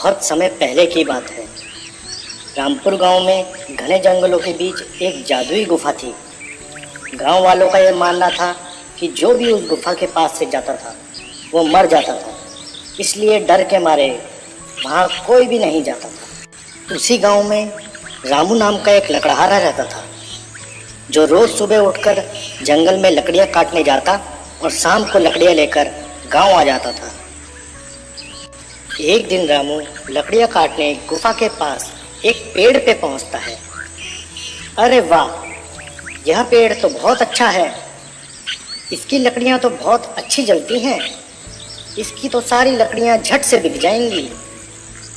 बहुत समय पहले की बात है। रामपुर गांव में घने जंगलों के बीच एक जादुई गुफा थी। गांव वालों का यह मानना था कि जो भी उस गुफा के पास से जाता था वो मर जाता था, इसलिए डर के मारे वहां कोई भी नहीं जाता था। उसी गांव में रामू नाम का एक लकड़हारा रहता था, जो रोज सुबह उठकर जंगल में लकड़ियां काटने जाता और शाम को लकड़ियां लेकर गांव आ जाता था। एक दिन रामू लकड़ियां काटने गुफा के पास एक पेड़ पे पहुंचता है। अरे वाह, यह पेड़ तो बहुत अच्छा है, इसकी लकड़ियां तो बहुत अच्छी जलती हैं, इसकी तो सारी लकड़ियां झट से बिक जाएंगी।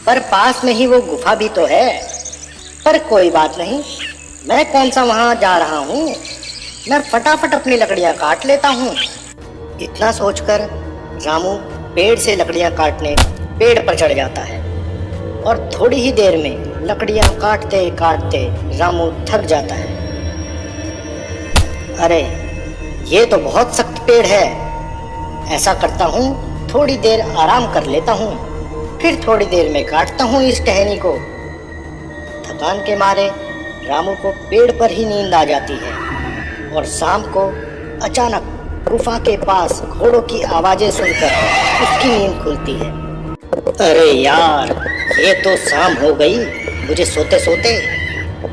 पर पास में ही वो गुफा भी तो है। पर कोई बात नहीं, मैं कौन सा वहां जा रहा हूँ, मैं फटाफट अपनी लकड़ियां काट लेता हूँ। इतना सोचकर रामू पेड़ से लकड़ियां काटने पेड़ पर चढ़ जाता है और थोड़ी ही देर में लकड़ियां काटते काटते रामू थक जाता है। अरे ये तो बहुत सख्त पेड़ है, ऐसा करता हूँ थोड़ी देर आराम कर लेता हूँ, फिर थोड़ी देर में काटता हूँ इस टहनी को। थकान के मारे रामू को पेड़ पर ही नींद आ जाती है और शाम को अचानक गुफा के पास घोड़ों की आवाजें सुनकर उसकी नींद खुलती है। अरे यार, ये तो शाम हो गई मुझे सोते सोते,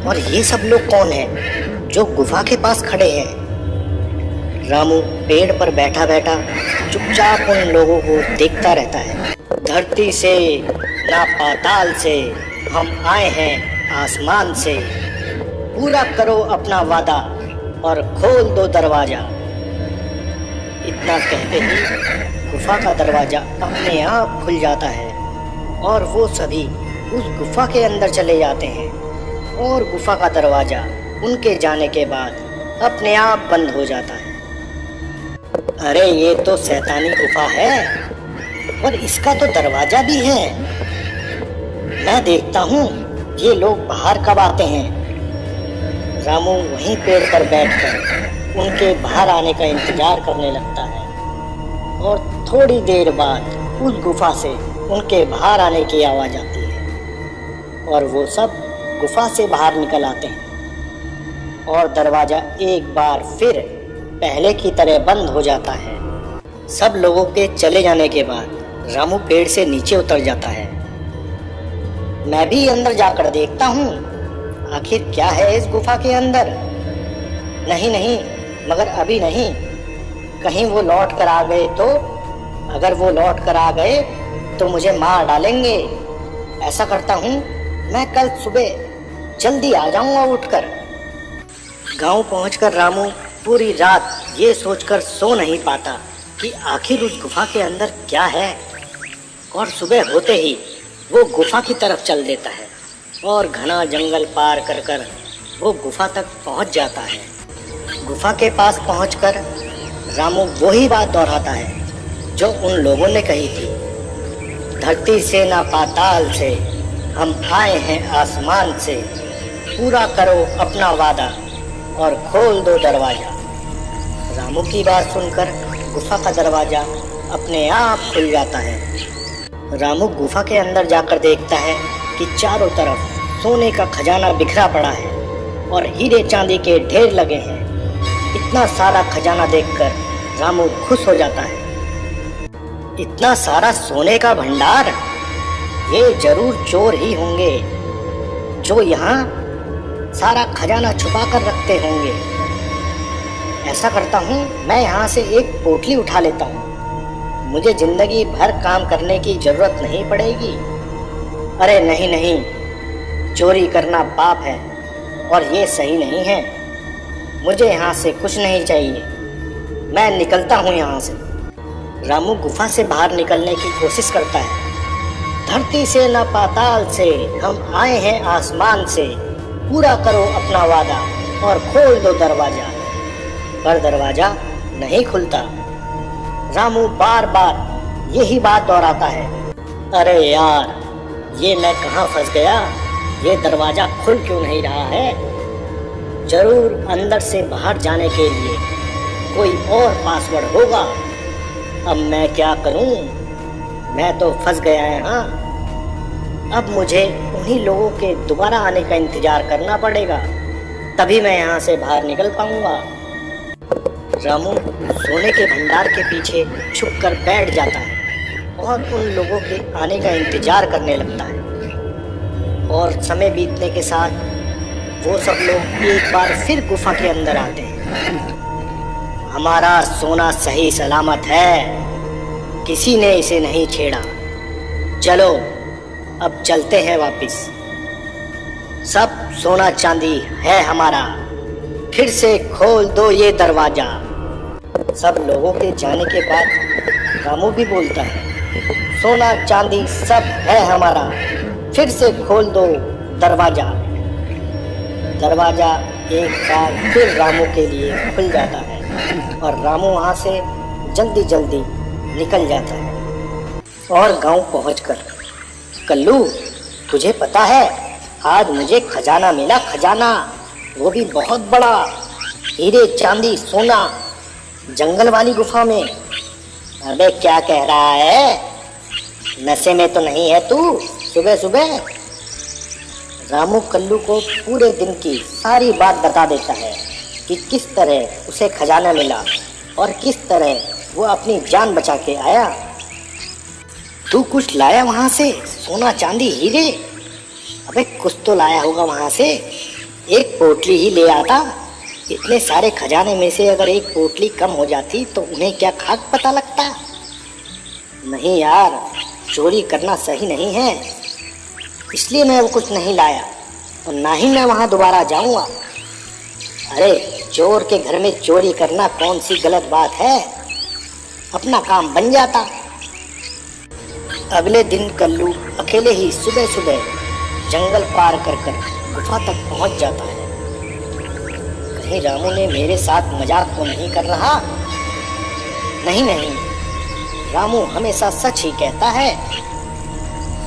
और ये सब लोग कौन हैं जो गुफा के पास खड़े हैं। रामू पेड़ पर बैठा बैठा चुपचाप उन लोगों को देखता रहता है। धरती से ना पाताल से हम आए हैं आसमान से, पूरा करो अपना वादा और खोल दो दरवाजा। इतना कहते ही गुफा का दरवाजा अपने आप खुल जाता है और वो सभी उस गुफा के अंदर चले जाते हैं और गुफा का दरवाजा उनके जाने के बाद अपने आप बंद हो जाता है। अरे ये तो शैतानी गुफा है और इसका तो दरवाजा भी है। मैं देखता हूँ ये लोग बाहर कब आते हैं। रामू वहीं पेड़ पर बैठकर उनके बाहर आने का इंतजार करने लगता है और थोड़ी देर बाद उस गुफा से उनके बाहर आने की आवाज आती है और वो सब गुफा से बाहर निकल आते हैं और दरवाजा एक बार फिर पहले की तरह बंद हो जाता है। सब लोगों के चले जाने के बाद रामू पेड़ से नीचे उतर जाता है। मैं भी अंदर जाकर देखता हूँ आखिर क्या है इस गुफा के अंदर। नहीं नहीं, मगर अभी नहीं, कहीं वो लौट कर आ गए तो। अगर वो लौट कर आ गए तो मुझे मार डालेंगे। ऐसा करता हूँ मैं कल सुबह जल्दी आ जाऊंगा उठकर। गांव पहुंचकर रामू पूरी रात ये सोचकर सो नहीं पाता कि आखिर उस गुफा के अंदर क्या है, और सुबह होते ही वो गुफा की तरफ चल देता है और घना जंगल पार कर कर वो गुफा तक पहुंच जाता है। गुफा के पास पहुंचकर रामू वही बात दोहराता है जो उन लोगों ने कही थी। धरती से ना पाताल से हम आए हैं आसमान से, पूरा करो अपना वादा और खोल दो दरवाजा। रामू की बात सुनकर गुफा का दरवाजा अपने आप खुल जाता है। रामू गुफा के अंदर जाकर देखता है कि चारों तरफ सोने का खजाना बिखरा पड़ा है और हीरे चांदी के ढेर लगे हैं। इतना सारा खजाना देखकर रामू खुश हो जाता है। इतना सारा सोने का भंडार, ये जरूर चोर ही होंगे जो यहाँ सारा खजाना छुपा कर रखते होंगे। ऐसा करता हूँ मैं यहाँ से एक पोटली उठा लेता हूँ, मुझे जिंदगी भर काम करने की जरूरत नहीं पड़ेगी। अरे नहीं नहीं, चोरी करना पाप है और ये सही नहीं है। मुझे यहाँ से कुछ नहीं चाहिए, मैं निकलता हूँ यहाँ से। रामू गुफा से बाहर निकलने की कोशिश करता है। धरती से न पाताल से हम आए हैं आसमान से, पूरा करो अपना वादा और खोल दो दरवाजा। पर दरवाजा नहीं खुलता। रामू बार बार यही बात दोहराता है। अरे यार, ये मैं कहाँ फंस गया, ये दरवाजा खुल क्यों नहीं रहा है। जरूर अंदर से बाहर जाने के लिए कोई और पासवर्ड होगा। अब मैं क्या करूं, मैं तो फंस गया यहाँ। अब मुझे उन्हीं लोगों के दोबारा आने का इंतजार करना पड़ेगा, तभी मैं यहाँ से बाहर निकल पाऊंगा। रामू सोने के भंडार के पीछे छुप कर बैठ जाता है और उन लोगों के आने का इंतजार करने लगता है। और समय बीतने के साथ वो सब लोग एक बार फिर गुफा के अंदर आते हैं। हमारा सोना सही सलामत है, किसी ने इसे नहीं छेड़ा। चलो अब चलते हैं वापिस। सब सोना चांदी है हमारा, फिर से खोल दो ये दरवाजा। सब लोगों के जाने के बाद रामू भी बोलता है, सोना चांदी सब है हमारा, फिर से खोल दो दरवाजा। दरवाजा एक बार फिर रामू के लिए खुल जाता है और रामू वहाँ से जल्दी जल्दी निकल जाता है। और गांव पहुंचकर, कल्लू तुझे पता है आज मुझे खजाना मिला, खजाना, वो भी बहुत बड़ा, हीरे चांदी सोना, जंगल वाली गुफा में। अबे क्या कह रहा है, नशे में तो नहीं है तू सुबह सुबह? रामू कल्लू को पूरे दिन की सारी बात बता देता है कि किस तरह उसे खजाना मिला और किस तरह वो अपनी जान बचा के आया। तू कुछ लाया वहां से, सोना चांदी हीरे? अबे कुछ तो लाया होगा वहां से, एक पोटली ही ले आता। इतने सारे खजाने में से अगर एक पोटली कम हो जाती तो उन्हें क्या खाक पता लगता? नहीं यार, चोरी करना सही नहीं है, इसलिए मैं वो कुछ नहीं लाया और ना ही मैं वहां दोबारा जाऊंगा। अरे चोर के घर में चोरी करना कौन सी गलत बात है, अपना काम बन जाता। अगले दिन कल्लू अकेले ही सुबह सुबह जंगल पार कर कर गुफा तक पहुंच जाता है। कहीं रामू ने मेरे साथ मजाक तो नहीं कर रहा? नहीं नहीं, रामू हमेशा सच ही कहता है।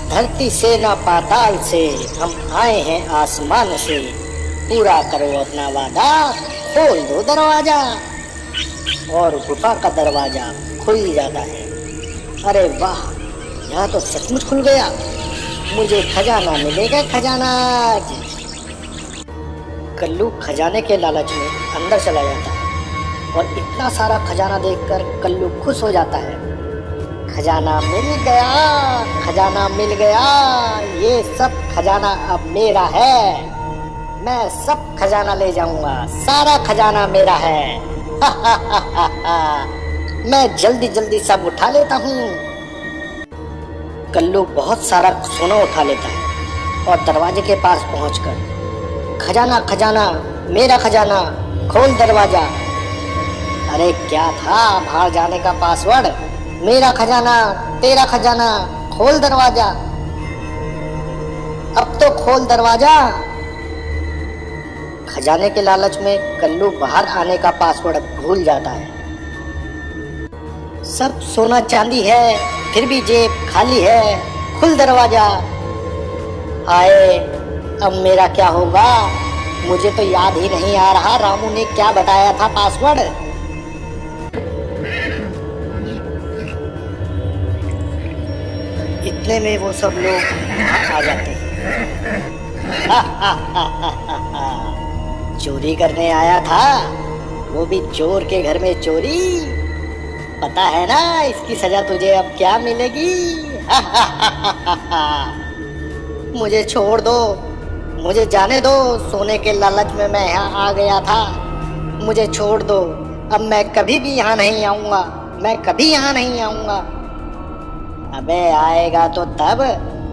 धरती से ना पाताल से, हम आए हैं आसमान से, पूरा करो अपना वादा, खोल दो दरवाजा। और गुफा का दरवाजा खुल जाता है। अरे वाह, यहाँ तो सचमुच खुल गया, मुझे खजाना मिलेगा, खजाना। कल्लू खजाने के लालच में अंदर चला जाता है और इतना सारा खजाना देखकर कल्लू खुश हो जाता है। खजाना मिल गया, खजाना मिल गया, ये सब खजाना अब मेरा है, मैं सब खजाना ले जाऊंगा, सारा खजाना मेरा है। मैं जल्दी जल्दी सब उठा लेता हूँ। कल्लू बहुत सारा सोना उठा लेता है और दरवाजे के पास पहुंचकर, खजाना खजाना मेरा खजाना, खोल दरवाजा। अरे क्या था बाहर जाने का पासवर्ड? मेरा खजाना तेरा खजाना, खोल दरवाजा, अब तो खोल दरवाजा। खजाने के लालच में कल्लू बाहर आने का पासवर्ड भूल जाता है। सब सोना चांदी है, फिर भी जेब खाली है, खुल दरवाजा। आए, अब मेरा क्या होगा? मुझे तो याद ही नहीं आ रहा रामू ने क्या बताया था पासवर्ड। इतने में वो सब लोग वहाँ आ जाते हैं। चोरी करने आया था, वो भी चोर के घर में चोरी। पता है ना इसकी सजा तुझे अब क्या मिलेगी? मुझे छोड़ दो, मुझे जाने दो, सोने के लालच में मैं यहाँ आ गया था, मुझे छोड़ दो, अब मैं कभी भी यहाँ नहीं आऊँगा, मैं कभी यहाँ नहीं आऊँगा। अबे आएगा तो तब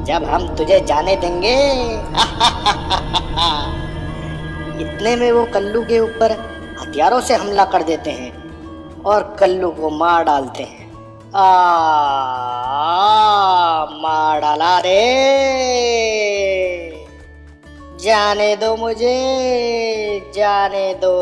जब हम तुझे जाने देंगे। इतने में वो कल्लू के ऊपर हथियारों से हमला कर देते हैं और कल्लू को मार डालते हैं। मार डाला रे, जाने दो मुझे, जाने दो।